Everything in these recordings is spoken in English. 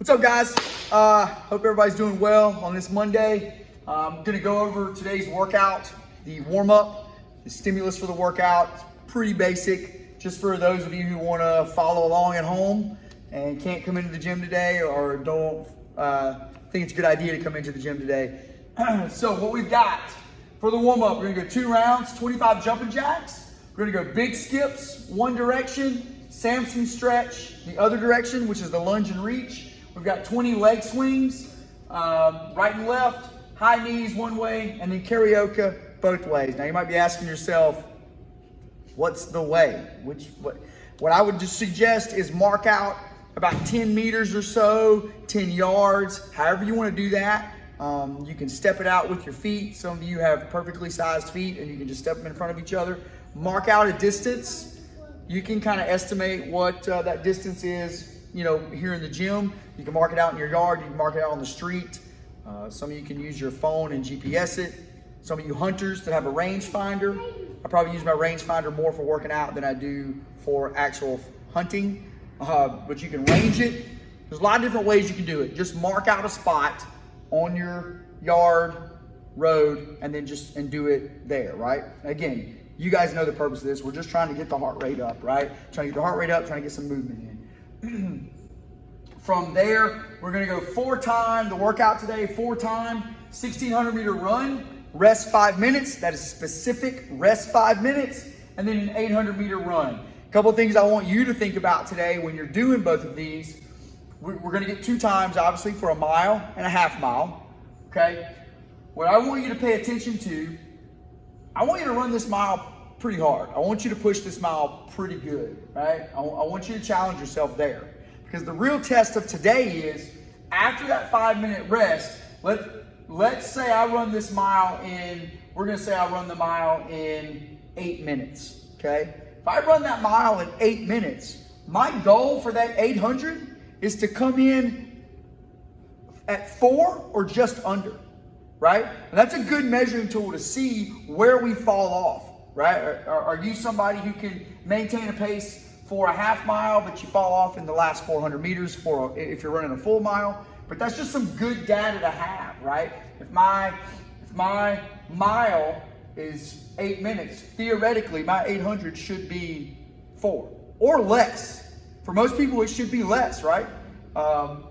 What's up, guys? Hope everybody's doing well on this Monday. I'm gonna go over today's workout, the warm-up, the stimulus for the workout. It's pretty basic, just for those of you who wanna follow along at home and can't come into the gym today or don't think it's a good idea to come into the gym today. So what we've got for the warm-up, we're gonna go 2 rounds, 25 jumping jacks. We're gonna go big skips, one direction, Samson stretch, the other direction, which is the lunge and reach. We've got 20 leg swings, right and left, high knees one way, and then karaoke both ways. Now you might be asking yourself, what's the way? What I would just suggest is mark out about 10 meters or so, 10 yards, however you want to do that. You can step it out with your feet. Some of you have perfectly sized feet and you can just step them in front of each other. Mark out a distance. You can kind of estimate what that distance is, you know, here in the gym. You can mark it out in your yard, you can mark it out on the street. Some of you can use your phone and GPS it. Some of you hunters that have a rangefinder, I probably use my rangefinder more for working out than I do for actual hunting. But you can range it. There's a lot of different ways you can do it. Just mark out a spot on your yard, road, and then and do it there, right? Again, you guys know the purpose of this. We're just trying to get the heart rate up, right? Trying to get the heart rate up, trying to get some movement in. From there, we're gonna go 4-time, the workout today, 4-time, 1,600 meter run, rest 5 minutes. That is specific, rest 5 minutes, and then an 800 meter run. A couple of things I want you to think about today when you're doing both of these. We're gonna get 2 times, obviously, for a mile and a half mile, okay? What I want you to pay attention to, I want you to run this mile pretty hard. I want you to push this mile pretty good, right? I want you to challenge yourself there. Because the real test of today is, after that 5-minute rest, let's say I run this mile in, we're gonna say I run the mile in 8 minutes, okay? If I run that mile in 8 minutes, my goal for that 800 is to come in at 4 or just under, right? And that's a good measuring tool to see where we fall off, right? Are you somebody who can maintain a pace for a half mile, but you fall off in the last 400 meters if you're running a full mile? But that's just some good data to have, right? If my mile is 8 minutes, theoretically my 800 should be 4 or less. For most people, it should be less, right? I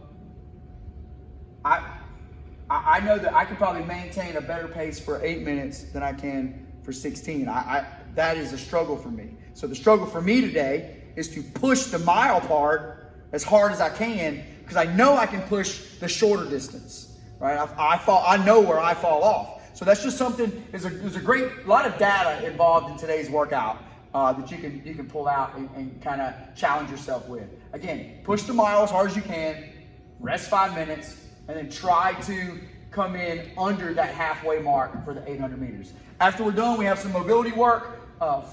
know that I can probably maintain a better pace for 8 minutes than I can for 16. That is a struggle for me. So the struggle for me today is to push the mile part as hard as I can, because I know I can push the shorter distance, right? I know where I fall off. So that's just something, there's a lot of data involved in today's workout that you can pull out and kind of challenge yourself with. Again, push the mile as hard as you can, rest 5 minutes, and then try to come in under that halfway mark for the 800 meters. After we're done, we have some mobility work,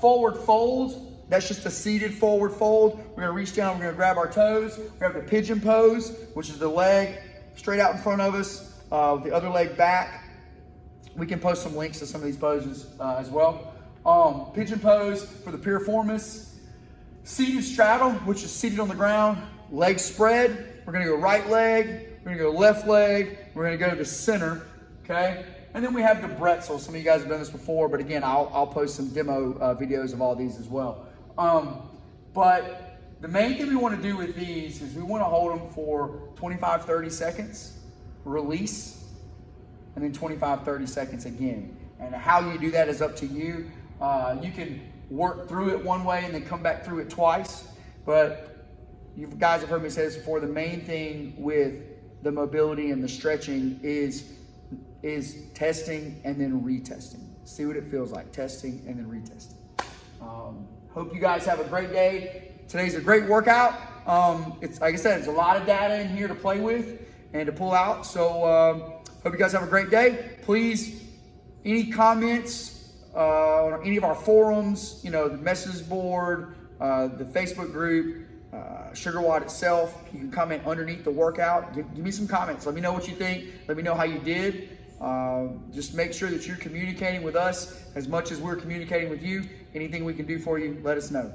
forward fold. That's just a seated forward fold. We're gonna reach down, we're gonna grab our toes. We have the pigeon pose, which is the leg straight out in front of us, the other leg back. We can post some links to some of these poses as well. Pigeon pose for the piriformis. Seated straddle, which is seated on the ground, legs spread. We're gonna go right leg, we're gonna go left leg, we're gonna go to the center, okay? And then we have the bretzel. Some of you guys have done this before, but again, I'll post some demo videos of all these as well. But the main thing we want to do with these is we want to hold them for 25, 30 seconds, release, and then 25, 30 seconds again. And how you do that is up to you. You can work through it one way and then come back through it twice. But you guys have heard me say this before, the main thing with the mobility and the stretching is testing and then retesting. See what it feels like, testing and then retesting. Hope you guys have a great day. Today's a great workout. It's like I said, there's a lot of data in here to play with and to pull out. So hope you guys have a great day. Please, any comments on any of our forums, you know, the message board, the Facebook group, SugarWatt itself, you can comment underneath the workout. Give me some comments. Let me know what you think. Let me know how you did. Just make sure that you're communicating with us as much as we're communicating with you. Anything we can do for you, let us know.